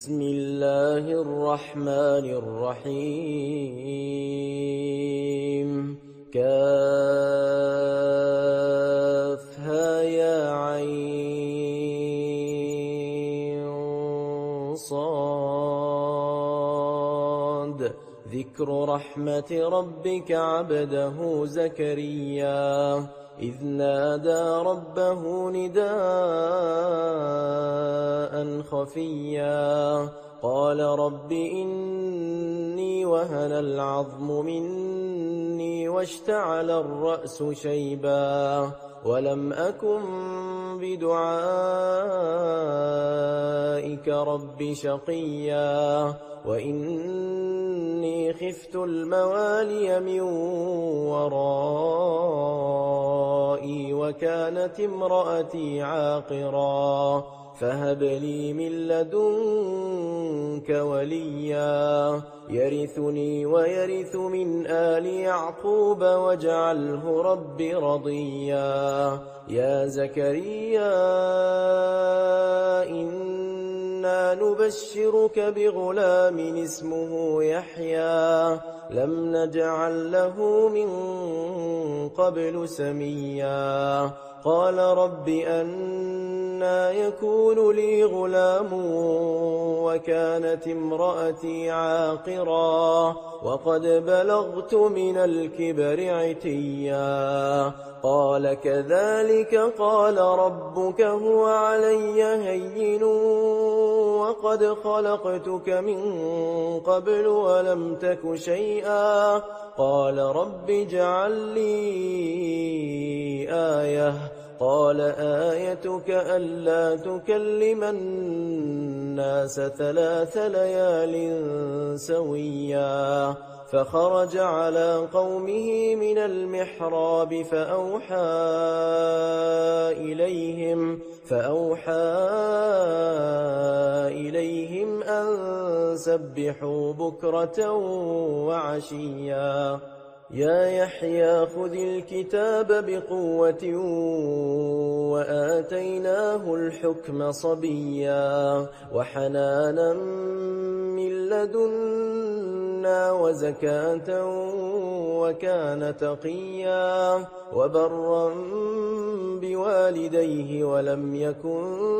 بسم الله الرحمن الرحيم كافها يا عين صاد ذكر رحمة ربك عبده زكريا إذ نادى ربه نداء خفيا قال رب إني وهن العظم مني واشتعل الرأس شيبا ولم أكن بدعائك رب شقيا وإني خفت الموالي من ورائي وكانت امرأتي عاقرا فهب لي من لدنك وليا يرثني ويرث من آل يعقوب واجعله رب رضيا يا زكريا إنا نبشرك بغلام اسمه يحيى لم نجعل له من قبل سميا قال رب أنى يكون لي غلام وكانت امرأتي عاقرا وقد بلغت من الكبر عتيا قال كذلك قال ربك هو علي هين وقد خلقتك من قبل ولم تك شيئا قال رب اجعل لي آية قال آيتك ألا تكلم الناس 3 ليال سويا فخرج على قومه من المحراب فأوحى إليهم أن سبحوا بكرة وعشيا يا يحيى خذ الكتاب بقوة وآتيناه الحكم صبيا وحنانا من لدنا وزكاة وكان تقيا وبرا بوالديه ولم يكن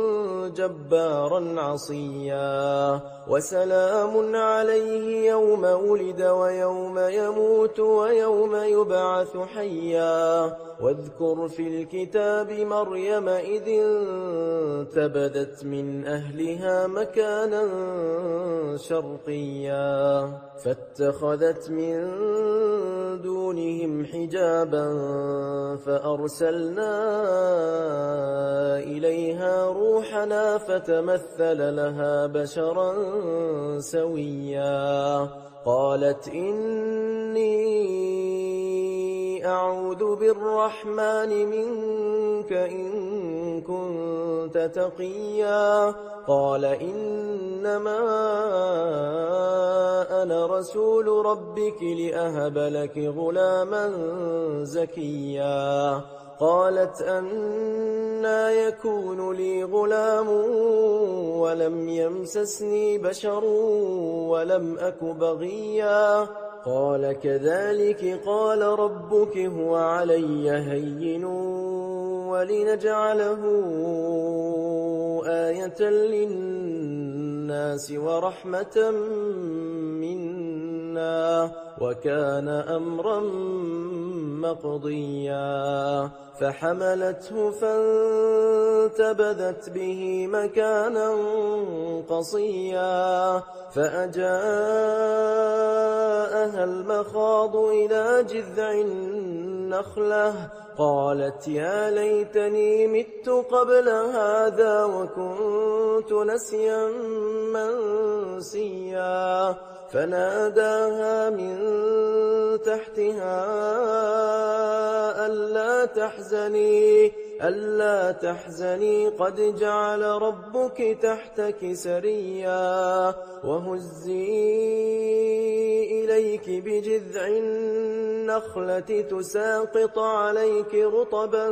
جبارا عصيا وسلام عليه يوم ولد ويوم يموت ويوم يبعث حيا واذكر في الكتاب مريم إذ انتبذت من أهلها مكانا شرقيا فاتخذت من دونهم حجابا فأرسلنا إليها روحنا فتمثل لها بشرا سويا قالت إني أعوذ بالرحمن منك إن كنت تقيا قال إنما أنا رسول ربك لأهب لك غلاما زكيا قالت أنى يكون لي غلام ولم يمسسني بشر ولم أك بغيا قال كذلك قال ربك هو علي هين ولنجعله آية للناس ورحمة منا وكان أمرا مقضيا فحملته فانتبذت به مكانا قصيا فأجاءها المخاض إلى جذع النخلة قالت يا ليتني مت قبل هذا وكنت نسيا منسيا فناداها من تحتها ألا تحزني ألا تحزني قد جعل ربك تحتك سريا وهزي إليك بجذع النخلة تساقط عليك رطبا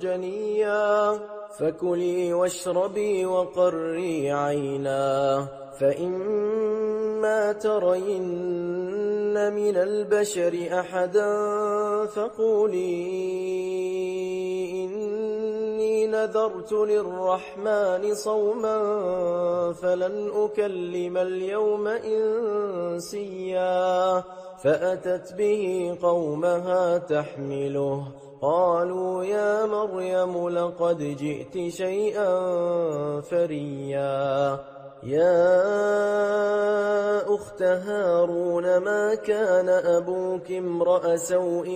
جنيا فكلي واشربي وقري عينا فإما ترين من البشر أحدا فقولي إني نذرت للرحمن صوما فلن أكلم اليوم إنسيا فأتت به قومها تحمله قالوا يا مريم لقد جئت شيئا فريا يا أخت هارون ما كان أبوك امرأ سوء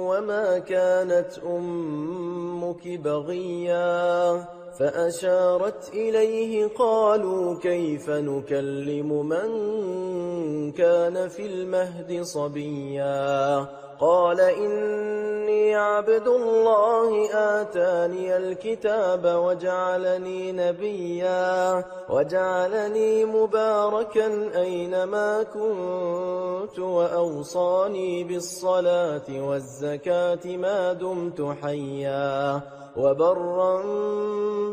وما كانت أمك بغيا فأشارت إليه قالوا كيف نكلم من كان في المهد صبيا قال إني عبد الله آتاني الكتاب وجعلني نبيا وجعلني مباركا أينما كنت وأوصاني بالصلاة والزكاة ما دمت حيا وبرا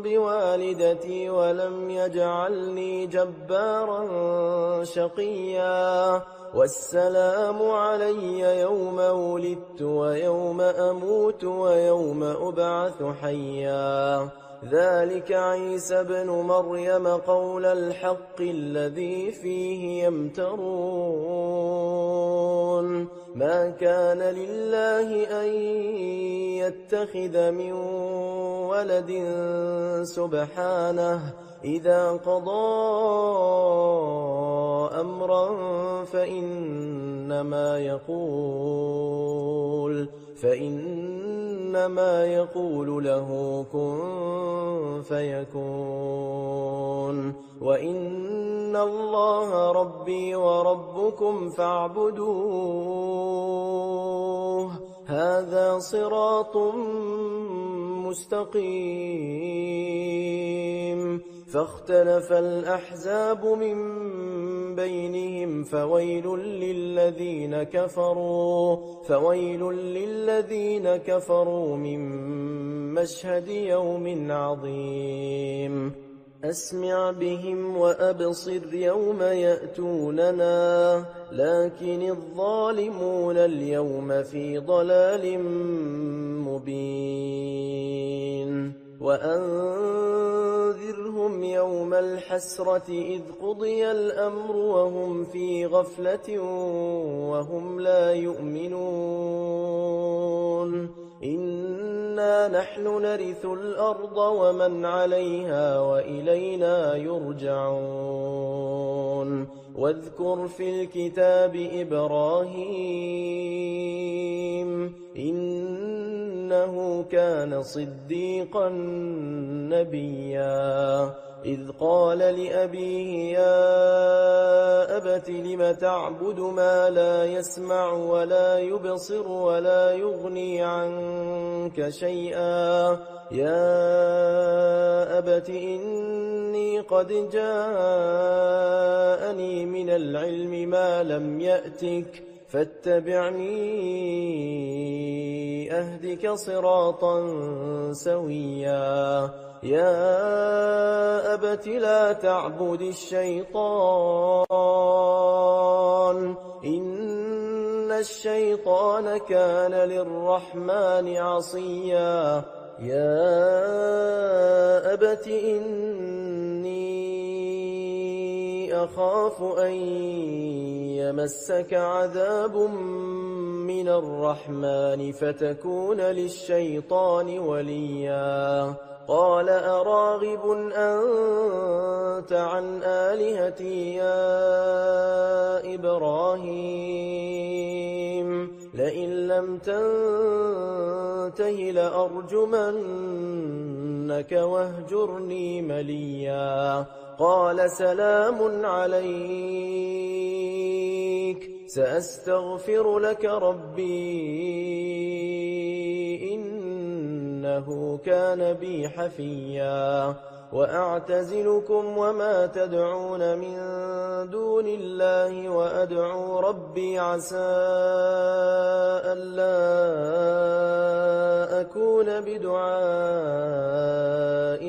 بوالدتي ولم يجعلني جبارا شقيا والسلام علي يوم ولدت ويوم أموت ويوم أبعث حيا ذلك عيسى ابن مريم قول الحق الذي فيه يمترون ما كان لله أن يتخذ من ولد سبحانه إذا قضى أمرا فإنما يقول له كن فيكون وإن الله ربي وربكم فاعبدوه هذا صراط مستقيم فاختلف الأحزاب من بينهم فويل للذين كفروا من مشهد يوم عظيم أسمع بهم وأبصر يوم يأتوننا لكن الظالمون اليوم في ضلال مبين وأنذرهم يوم الحسرة إذ قضي الأمر وهم في غفلة وهم لا يؤمنون إنا نحن نرث الأرض ومن عليها وإلينا يرجعون واذكر في الكتاب إبراهيم إنه كان صديقا نبيا إذ قال لأبيه يا أبت لم تعبد ما لا يسمع ولا يبصر ولا يغني عنك شيئا يا أبت إني قد جاءني من العلم ما لم يأتك فاتبعني أهدك صراطا سويا يا أبت لا تعبد الشيطان إن الشيطان كان للرحمن عصيا يا أبت إني أخاف أن يمسك عذاب من الرحمن فتكون للشيطان وليا قال أراغب أنت عن آلهتي يا إبراهيم لئن لم تنته لأرجمنك واهجرني مليا قال سلام عليك سأستغفر لك ربي إنه كان بي حفيا وأعتزلكم وما تدعون من دون الله وأدعو ربي عسى ألا أكون بدعاء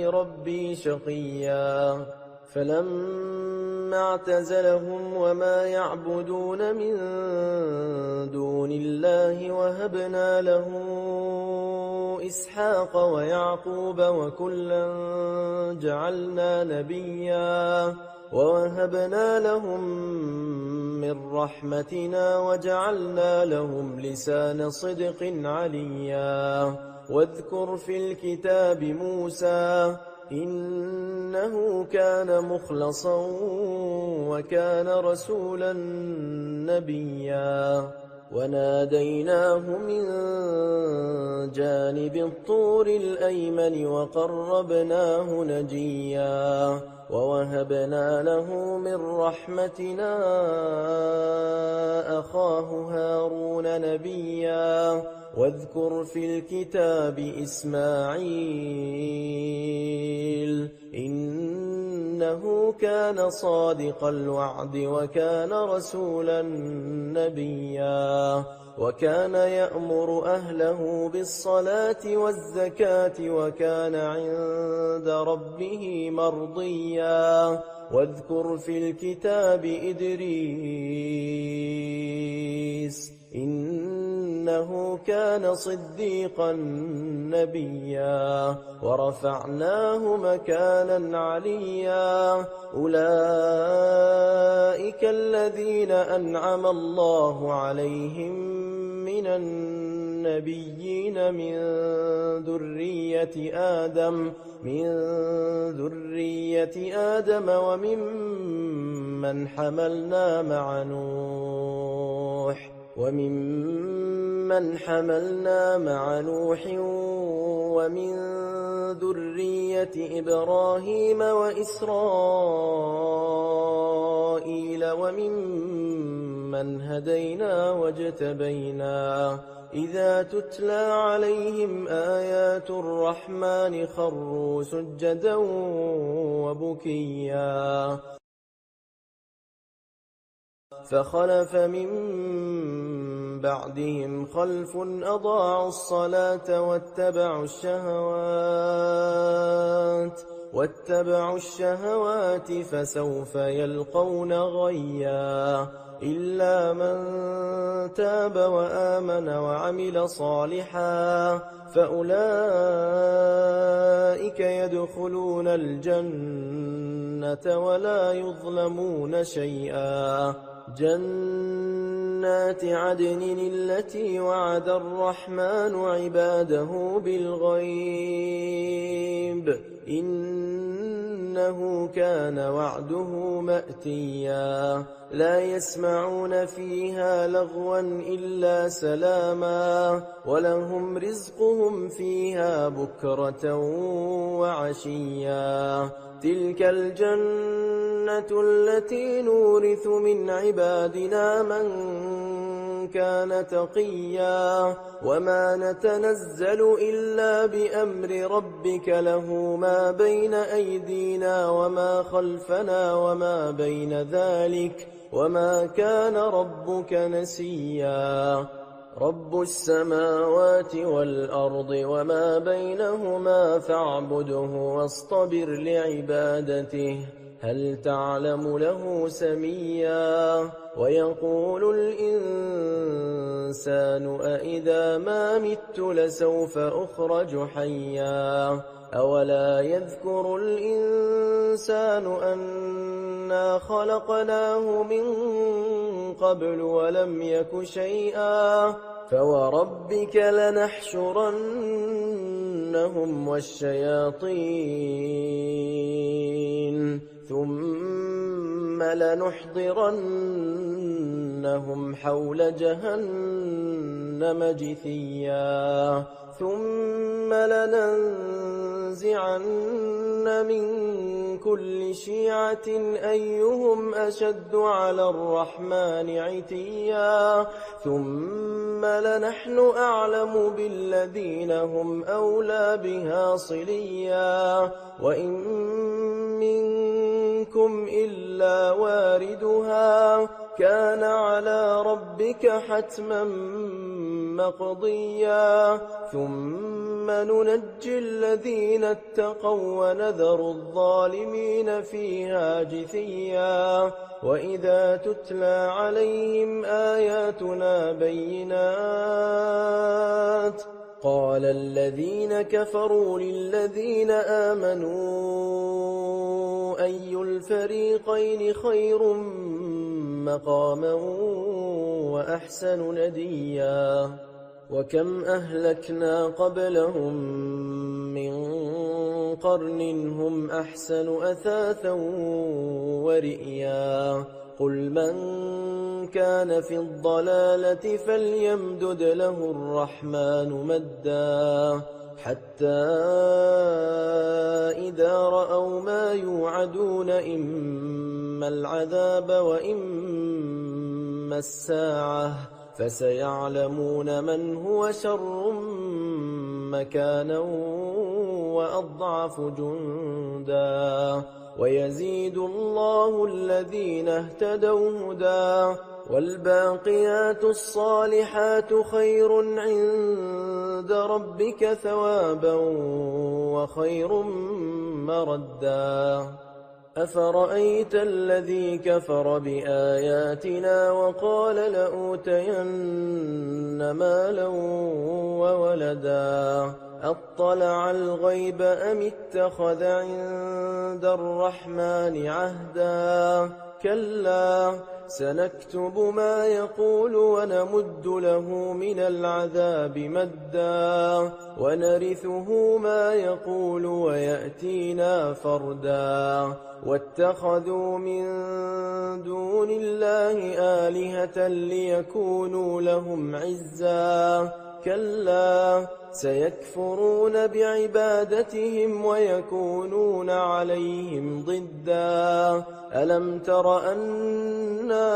ربي شقيا فلما اعتزلهم وما يعبدون من دون الله وهبنا له إسحاق ويعقوب وكلا جعلنا نبيا ووهبنا لهم من رحمتنا وجعلنا لهم لسان صدق عليا واذكر في الكتاب موسى إنه كان مخلصا وكان رسولا نبيا وناديناه من جانب الطور الأيمن وقربناه نجيا ووهبنا له من رحمتنا أخاه هارون نبيا واذكر في الكتاب إسماعيل إنه كان صادق الوعد وكان رسولا نبيا وكان يأمر أهله بالصلاة والزكاة وكان عند ربه مرضيا واذكر في الكتاب إدريس إنه كان صديقا نبيا ورفعناه مكانا عليا أولئك الذين أنعم الله عليهم من النبيين من ذرية آدم وممن حملنا مع نوح ومن ذرية إبراهيم وإسرائيل وممن هدينا واجتبينا إذا تتلى عليهم آيات الرحمن خروا سجدا وبكيا فخلف من بعدهم خلف أضاعوا الصلاة واتبعوا الشهوات فسوف يلقون غيا إلا من تاب وآمن وعمل صالحا فأولئك يدخلون الجنة ولا يظلمون شيئا جنات عدن التي وعد الرحمن عباده بالغيب إنه كان وعده مأتيا لا يسمعون فيها لغوا إلا سلاما ولهم رزقهم فيها بكرة وعشيا تلك الجنة التي نورث من عبادنا من كان تقيا وما نتنزل إلا بأمر ربك له ما بين أيدينا وما خلفنا وما بين ذلك وما كان ربك نسيا رب السماوات والأرض وما بينهما فاعبده واصطبر لعبادته هل تعلم له سميا ويقول الإنسان أإذا ما مت لسوف أخرج حيا أولا يذكر الإنسان أنا خلقناه من قبل ولم يك شيئا فوربك لنحشرنهم والشياطين ثم لنحضرنهم حول جهنم جهنم جثيا ثم لننزعن من كل شيعة أيهم أشد على الرحمن عتيا ثم لنحن أعلم بالذين هم أولى بها صليا وإن منكم إلا واردها كان على ربك حتما مقضيا ثم ننجي الذين اتقوا ونذر الظالمين فيها جثيا وإذا تتلى عليهم آياتنا بينات قال الذين كفروا للذين آمنوا أي الفريقين خير مقاما وأحسن نديا وكم أهلكنا قبلهم من قرن هم أحسن أثاثا ورئيا قل من كان في الضلالة فليمدد له الرحمن مدا حتى إذا رأوا ما يوعدون إما العذاب وإما الساعة فسيعلمون من هو شر مكانا وأضعف جندا ويزيد الله الذين اهتدوا هدى والباقيات الصالحات خير عند ربك ثوابا وخير مردا أفرأيت الذي كفر بآياتنا وقال لأوتين مالا وولدا أطلع الغيب أم اتخذ عند الرحمن عهدا كلا سنكتب ما يقول ونمد له من العذاب مدا ونرثه ما يقول ويأتينا فردا واتخذوا من دون الله آلهة ليكونوا لهم عزا كلا سيكفرون بعبادتهم ويكونون عليهم ضدا ألم تر أنا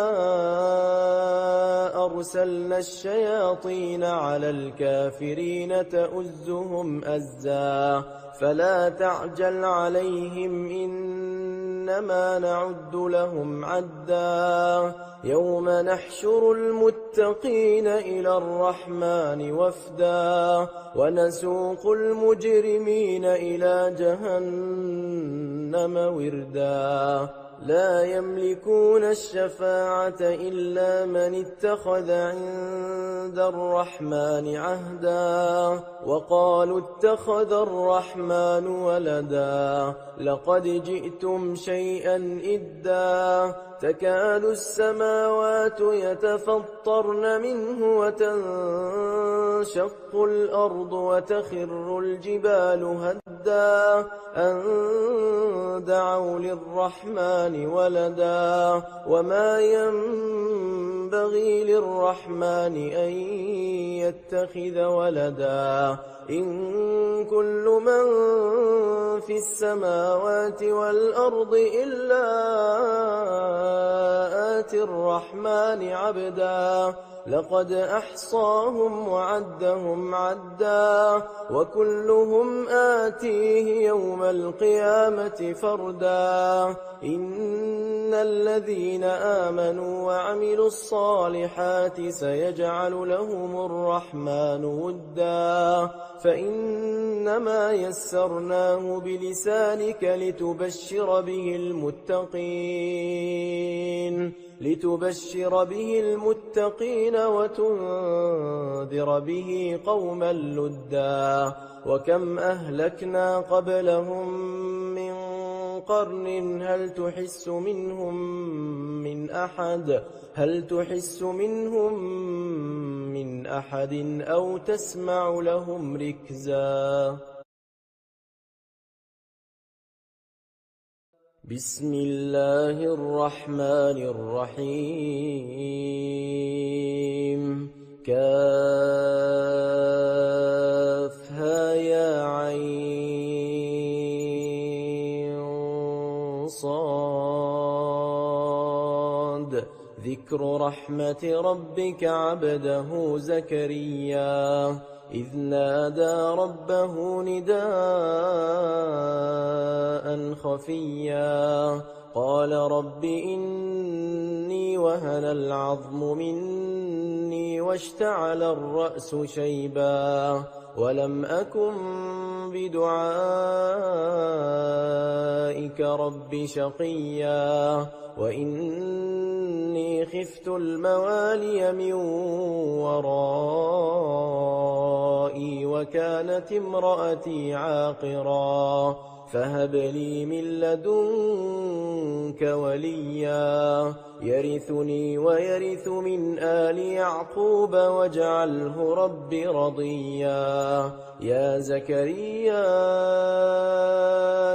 أرسلنا الشياطين على الكافرين تؤزهم أزا فلا تعجل عليهم إنما نعد لهم عدا يوم نحشر المتقين إلى الرحمن وفدا ونسوق المجرمين إلى جهنم وردا لا يملكون الشفاعة إلا من اتخذ عند الرحمن عهدا وقالوا اتخذ الرحمن ولدا لقد جئتم شيئا إدا تكاد السماوات يتفطرن منه وتنشق الأرض وتخر الجبال هدا أن دعوا للرحمن ولدا وما ينبغي للرحمن أن يتخذ ولدا إن كل من في السماوات والأرض إلا آتي الرحمن عبدا لقد أحصاهم وعدهم عدا وكلهم آتيه يوم القيامة فردا إن الذين آمنوا وعملوا الصالحات سيجعل لهم الرحمن ودا فإنما يسرناه بلسانك لتبشر به المتقين وتنذر به قوما لدا وكم أهلكنا قبلهم من قرن هل تحس منهم من أحد أو تسمع لهم ركزا بسم الله الرحمن الرحيم كافها يا عين صاد. ذكر رحمة ربك عبده زكريا إذ نادى ربه نداء خفيا قال رب إني وهن العظم مني واشتعل الرأس شيبا ولم أكن بدعائك رب شقيا وإني خفت الموالي من ورائي وكانت امرأتي عاقرا فهب لي من لدنك وليا يرثني ويرث من آل يعقوب واجعله رب رضيا. يا زكريا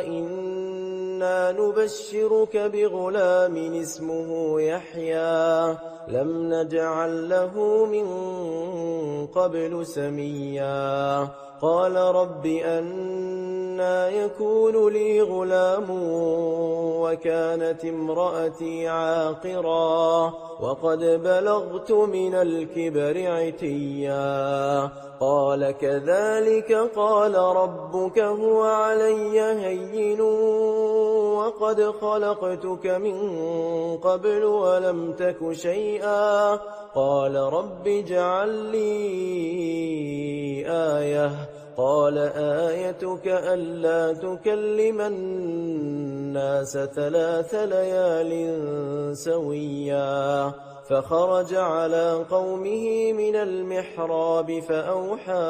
إنا نبشرك بغلام اسمه يحيى لم نجعل له من قبل سميا قال رب أنى يكون لي غلام وكانت امرأتي عاقرا وقد بلغت من الكبر عتيا قال كذلك قال ربك هو علي هين وقد خلقتك من قبل ولم تك شيئا قال رب اجعل لي آية قال آيتك ألا تكلم الناس 3 ليال سويا فخرج على قومه من المحراب فأوحى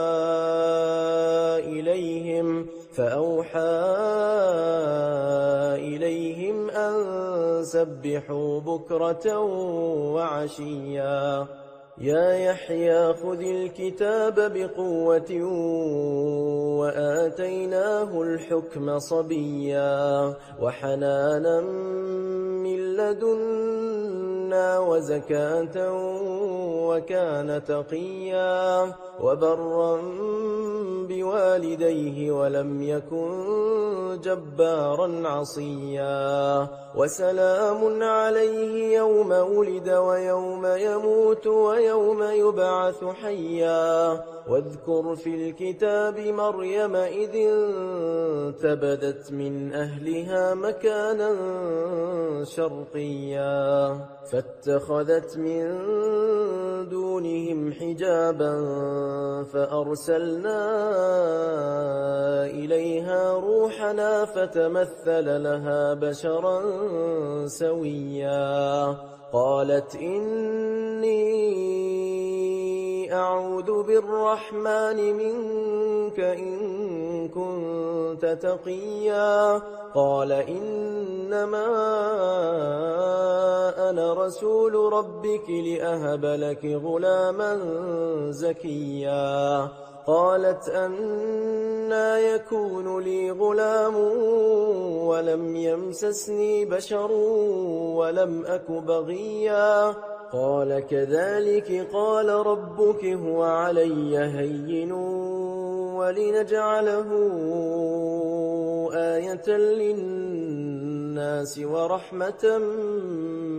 إليهم أن سبحوا بكرة وعشيا يا يحيى خذ الكتاب بقوة وآتيناه الحكم صبيا وحنانا من لدنا وزكاة وكان تقيا وبرا بوالديه ولم يكن جبارا عصيا وسلام عليه يوم ولد ويوم يموت ويوم يبعث حيا واذكر في الكتاب مريم إذ انتبذت من أهلها مكانا شرقيا فاتخذت من دونهم حجابا فأرسلنا إليها روحنا فتمثل لها بشرا سويا قالت إني أعوذ بالرحمن منك إن كنت تقيا قال إنما أنا رسول ربك لأهب لك غلاما زكيا قالت أنى يكون لي غلام ولم يمسسني بشر ولم أك بغيا قال كذلك قال ربك هو علي هين ولنجعله آية للناس ورحمة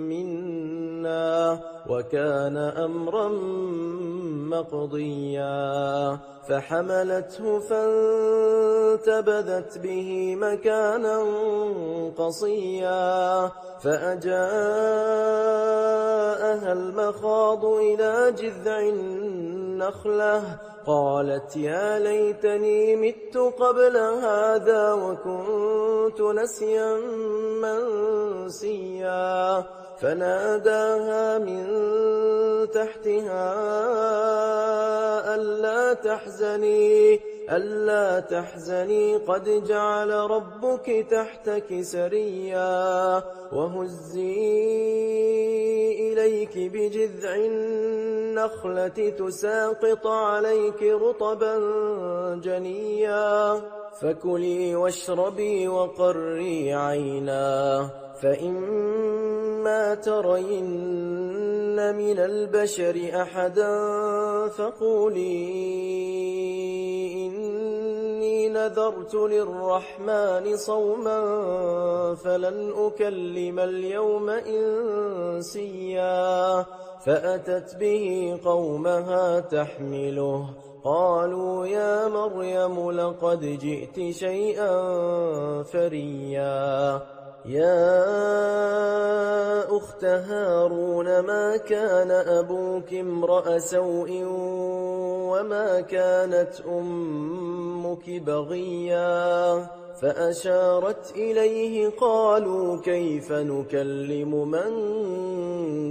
منا وكان أمرا مقضيا فحملته فانتبذت به مكانا قصيا فأجاءها المخاض إلى جذع النخلة قالت يا ليتني مت قبل هذا وكنت نسيا منسيا فناداها من تحتها ألا تحزني قد جعل ربك تحتك سريا وهزي إليك بجذع النخلة تساقط عليك رطبا جنيا فكلي واشربي وقري عينا فإما ترين من البشر أحدا فقولي إني نذرت للرحمن صوما فلن أكلم اليوم إنسيا فأتت به قومها تحمله قالوا يا مريم لقد جئت شيئا فريا يا أخت هارون ما كان أبوك امرأ سوء وما كانت أمك بغيا فأشارت إليه قالوا كيف نكلم من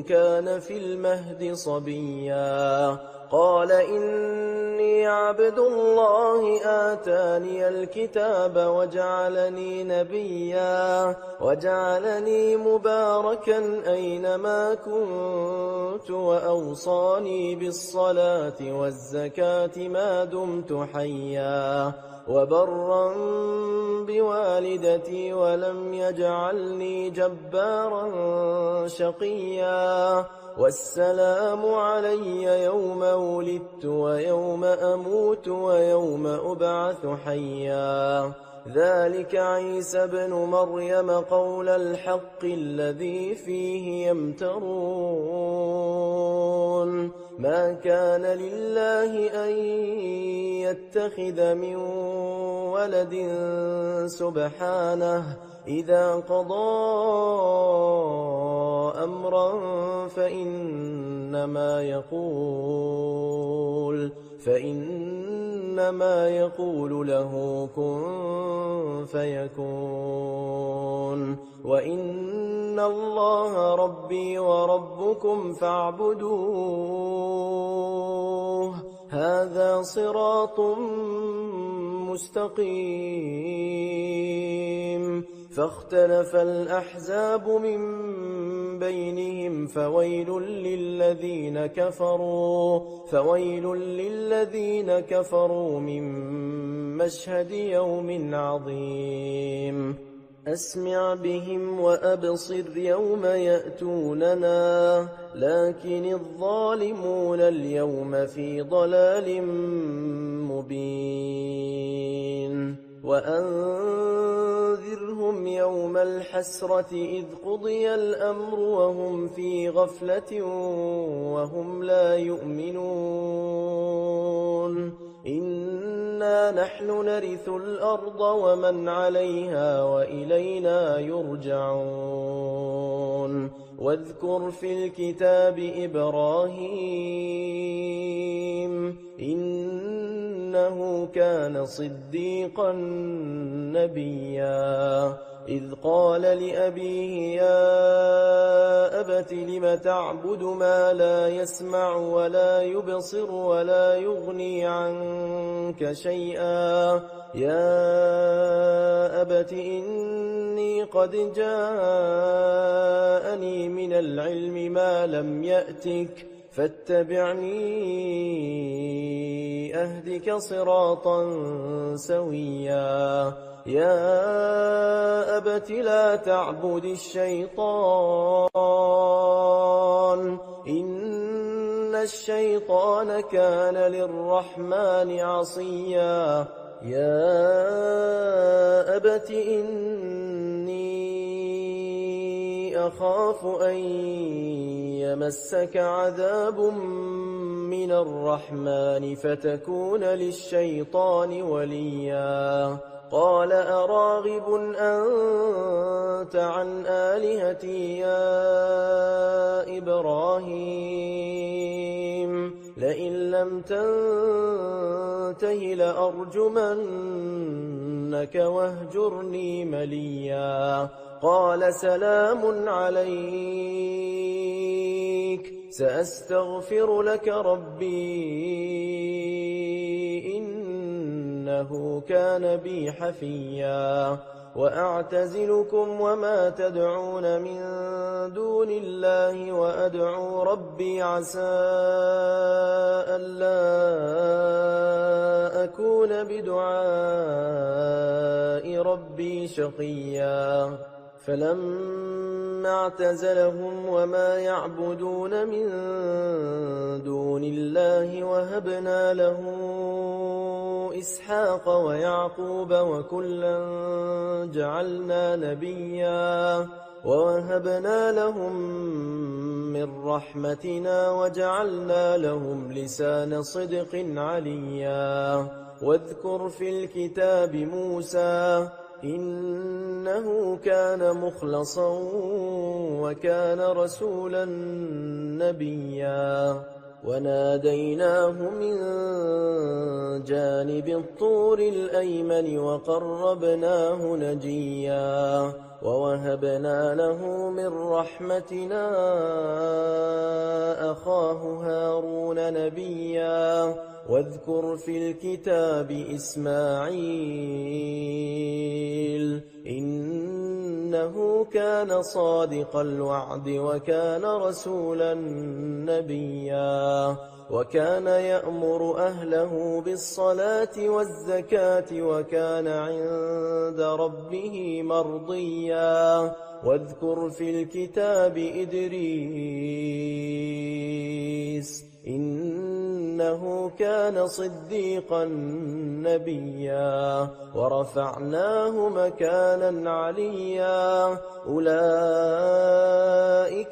كان في المهد صبيا قال إني عبد الله آتاني الكتاب وجعلني نبيا وجعلني مباركا أينما كنت وأوصاني بالصلاة والزكاة ما دمت حيا وبرا بوالدتي ولم يجعلني جبارا شقيا والسلام علي يوم ولدت ويوم أموت ويوم أبعث حيا ذلك عيسى بن مريم قول الحق الذي فيه يمترون ما كان لله أن يتخذ من ولد سبحانه إذا قضى أمرا فإنما يقول له كن فيكون وإن الله ربي وربكم فاعبدوه هذا صراط مستقيم فاختلف الأحزاب من بينهم فويل للذين كفروا من مشهد يوم عظيم أسمع بهم وأبصر يوم يأتوننا لكن الظالمون اليوم في ضلال مبين وأنذرهم يوم الحسرة إذ قضي الأمر وهم في غفلة وهم لا يؤمنون إنا نحن نرث الأرض ومن عليها وإلينا يرجعون واذكر في الكتاب إبراهيم إنه كان صديقا نبيا إذ قال لأبيه يا أبت لم تعبد ما لا يسمع ولا يبصر ولا يغني عنك شيئا يا أبت إني قد جاءني من العلم ما لم يأتك فاتبعني أهدك صراطا سويا يا أبت لا تعبد الشيطان إن الشيطان كان للرحمن عصيا يا أبت إني أخاف أن يمسك عذاب من الرحمن فتكون للشيطان وليا قال أراغب أنت عن آلهتي يا إبراهيم لئن لم تنته لأرجمنك واهجرني مليا قال سلام عليك سأستغفر لك ربي إنه كان بي حفيا وأعتزلكم وما تدعون من دون الله وأدعو ربي عسى ألا أكون بدعاء ربي شقيا فلما اعتزلهم وما يعبدون من دون الله وهبنا له إسحاق ويعقوب وكلا جعلنا نبيا ووهبنا لهم من رحمتنا وجعلنا لهم لسان صدق عليا واذكر في الكتاب موسى إنه كان مخلصا وكان رسولا نبيا وناديناه من جانب الطور الأيمن وقربناه نجيا ووهبنا له من رحمتنا أخاه هارون نبيا واذكر في الكتاب إسماعيل إنه كان صادق الوعد وكان رسولا نبيا وكان يأمر أهله بالصلاة والزكاة وكان عند ربه مرضيا واذكر في الكتاب إدريس إنه كان صديقا نبيا ورفعناه مكانا عليا أولئك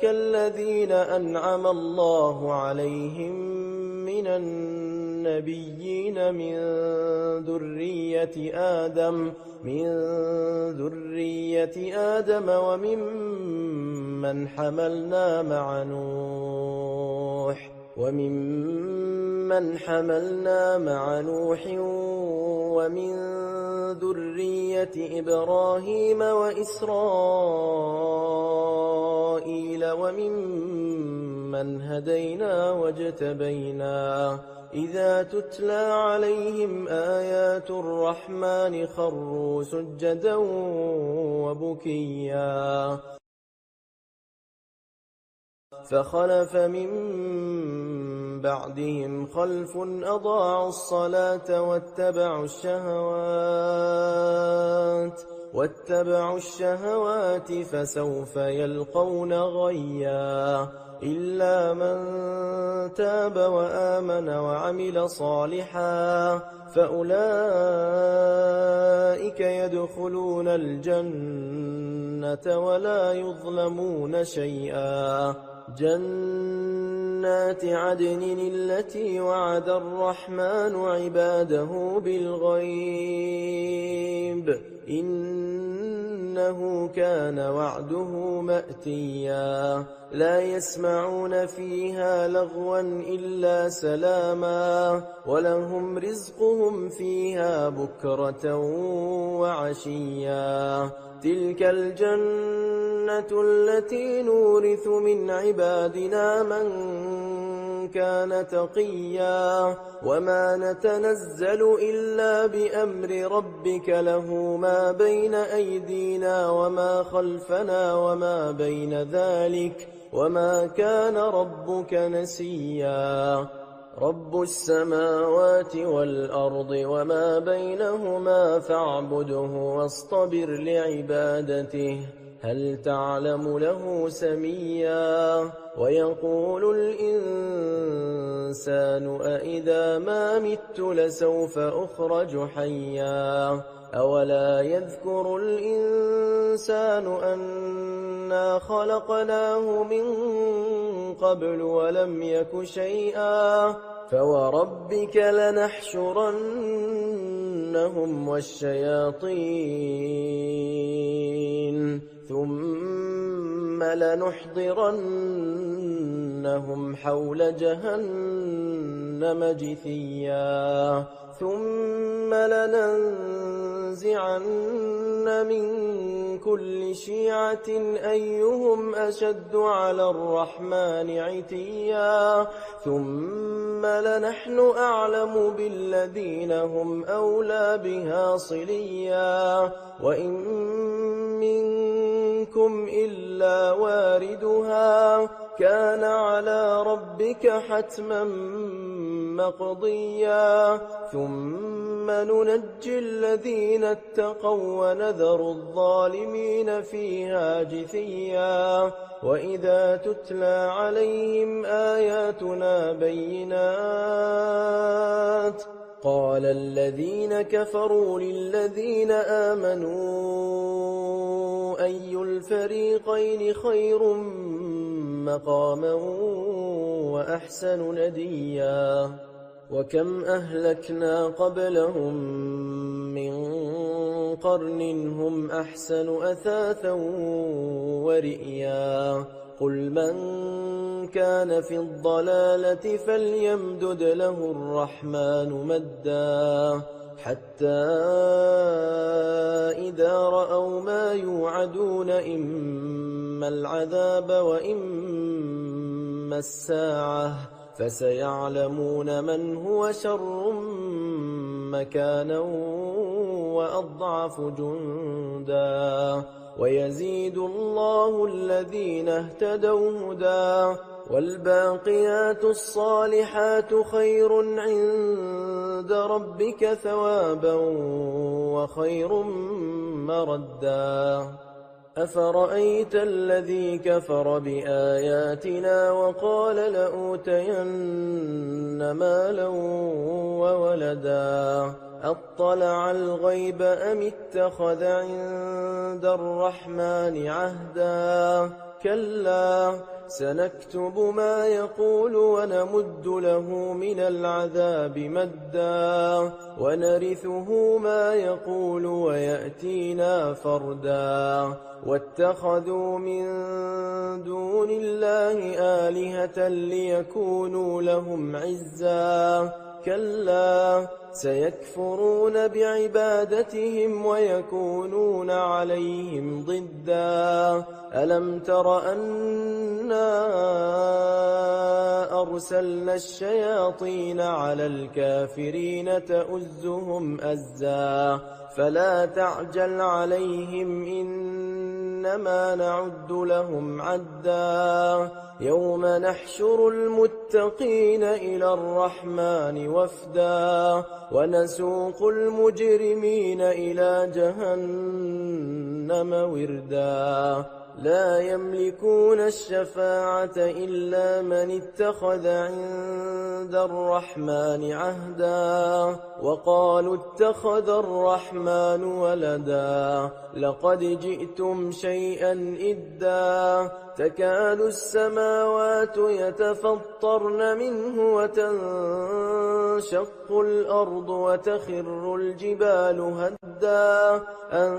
الذين أنعم الله عليهم من النبيين من ذرية آدم وممن حملنا مع نوح ومن ذرية إبراهيم وإسرائيل وممن هدينا واجتبينا إذا تتلى عليهم آيات الرحمن خروا سجدا وبكيا فخلف من بعدهم خلف أضاعوا الصلاة واتبعوا الشهوات فسوف يلقون غيا إلا من تاب وآمن وعمل صالحا فأولئك يدخلون الجنة ولا يظلمون شيئا جنات عدن التي وعد الرحمن عباده بالغيب إنه كان وعده مأتيا لا يسمعون فيها لغوا إلا سلاما ولهم رزقهم فيها بكرة وعشيا تلك الجنة التي نورث من عبادنا من كان تقيا وما نتنزل إلا بأمر ربك له ما بين أيدينا وما خلفنا وما بين ذلك وما كان ربك نسيا رب السماوات والأرض وما بينهما فاعبده واصطبر لعبادته هل تعلم له سميا ويقول الإنسان أإذا ما مت لسوف أخرج حيا أولا يذكر الإنسان أنا خلقناه من قبل ولم يك شيئا فوربك لنحشرنهم والشياطين ثم لنحضرنهم حول جهنم جثيا ثم لننزعن من كل شيعة أيهم أشد على الرحمن عتيا ثم لنحن أعلم بالذين هم أولى بها صليا وإن منكم منكم إلا واردها كان على ربك حتما مقضيا ثم ننجي الذين اتقوا ونذر الظالمين فيها جثيا وإذا تتلى عليهم آياتنا بينات قال الذين كفروا للذين آمنوا أي الفريقين خير مقاما وأحسن نديا وكم أهلكنا قبلهم من قرن هم أحسن أثاثا ورئيا قل من كان في الضلالة فليمدد له الرحمن مدا حتى إذا رأوا ما يوعدون إما العذاب وإما الساعة فسيعلمون من هو شر مكانا وأضعف جندا ويزيد الله الذين اهتدوا هدى والباقيات الصالحات خير عند ربك ثوابا وخير مردا أفرأيت الذي كفر بآياتنا وقال لأوتين مالا وولدا أطلع الغيب أم اتخذ عند الرحمن عهدا كلا سنكتب ما يقول ونمد له من العذاب مدا ونرثه ما يقول ويأتينا فردا واتخذوا من دون الله آلهة ليكونوا لهم عزا كلا سيكفرون بعبادتهم ويكونون عليهم ضدا ألم تر أنا أرسلنا الشياطين على الكافرين تؤزهم أزا فلا تعجل عليهم إنما نعد لهم عدا يوم نحشر المتقين إلى الرحمن وفدا ونسوق المجرمين إلى جهنم وردا لا يملكون الشفاعة إلا من اتخذ عند الرحمن عهدا وقالوا اتخذ الرحمن ولدا لقد جئتم شيئا إدا تكاد السماوات يتفطرن منه وتنشق الأرض وتخر الجبال هدا أن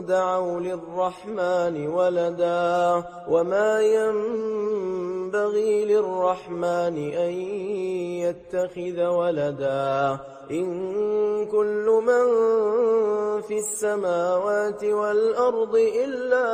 دعوا للرحمن ولدا وما ينبغي للرحمن أن يتخذ ولدا إن كل من في السماوات والأرض إلا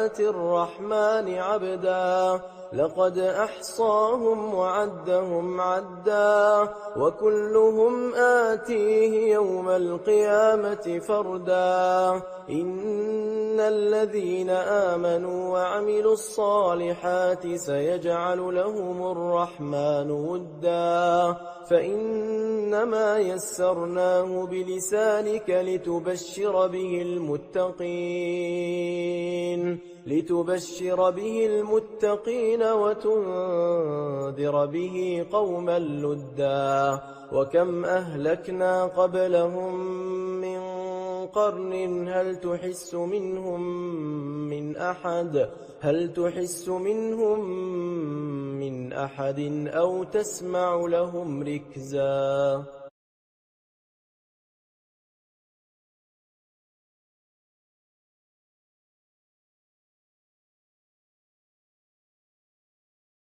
آتي الرحمن عبدا لقد أحصاهم وعدهم عدا وكلهم آتيه يوم القيامة فردا إن الذين آمنوا وعملوا الصالحات سيجعل لهم الرحمن ودا فإنما يسرناه بلسانك لتبشر به المتقين وتنذر به قوما لدا وكم أهلكنا قبلهم من قرن هل تحس منهم من أحد أو تسمع لهم ركزا